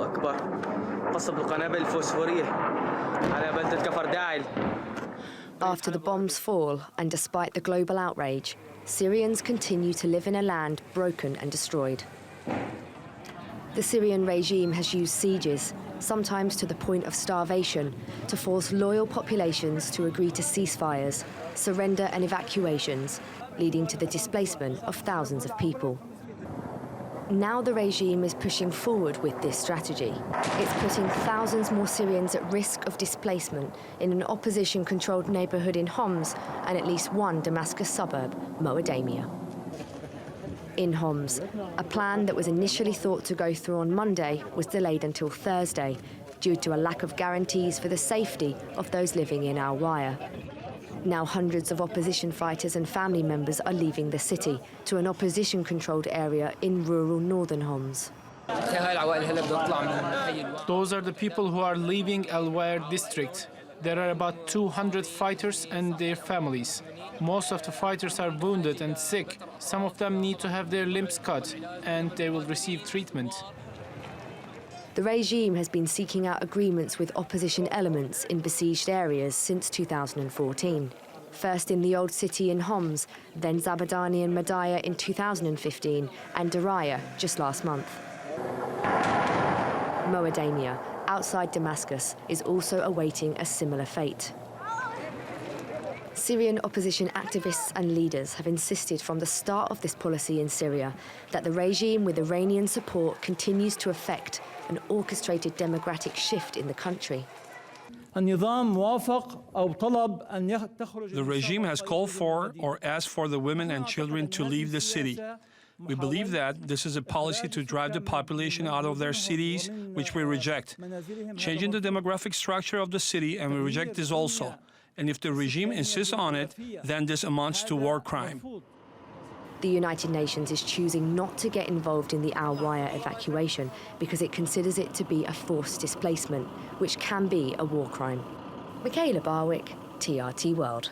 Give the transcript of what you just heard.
أكبر قصف القنابل الفوسفورية على بلدة كفر داعل. After the bombs fall, and despite the global outrage, Syrians continue to live in a land broken and destroyed. The Syrian regime has used sieges, sometimes to the point of starvation, to force loyal populations to agree to ceasefires, surrender and evacuations, leading to the displacement of thousands of people. Now the regime is pushing forward with this strategy. It's putting thousands more Syrians at risk of displacement in an opposition-controlled neighbourhood in Homs and at least one Damascus suburb, Moadamia. In Homs, a plan that was initially thought to go through on Monday was delayed until Thursday due to a lack of guarantees for the safety of those living in Al-Waya. Now hundreds of opposition fighters and family members are leaving the city to an opposition-controlled area in rural northern Homs. Those are the people who are leaving Al-Waya district. There are about 200 fighters and their families. Most of the fighters are wounded and sick. Some of them need to have their limbs cut, and they will receive treatment. The regime has been seeking out agreements with opposition elements in besieged areas since 2014. First in the old city in Homs, then Zabadani and Madaya in 2015, and Daraya just last month. Moadamia, outside Damascus, is also awaiting a similar fate. Syrian opposition activists and leaders have insisted from the start of this policy in Syria that the regime with Iranian support continues to effect an orchestrated democratic shift in the country. The regime has called for or asked for the women and children to leave the city. We believe that this is a policy to drive the population out of their cities, which we reject. Changing the demographic structure of the city, and we reject this also. And if the regime insists on it, then this amounts to war crime. The United Nations is choosing not to get involved in the Al-Waya evacuation because it considers it to be a forced displacement, which can be a war crime. Michaela Barwick, TRT World.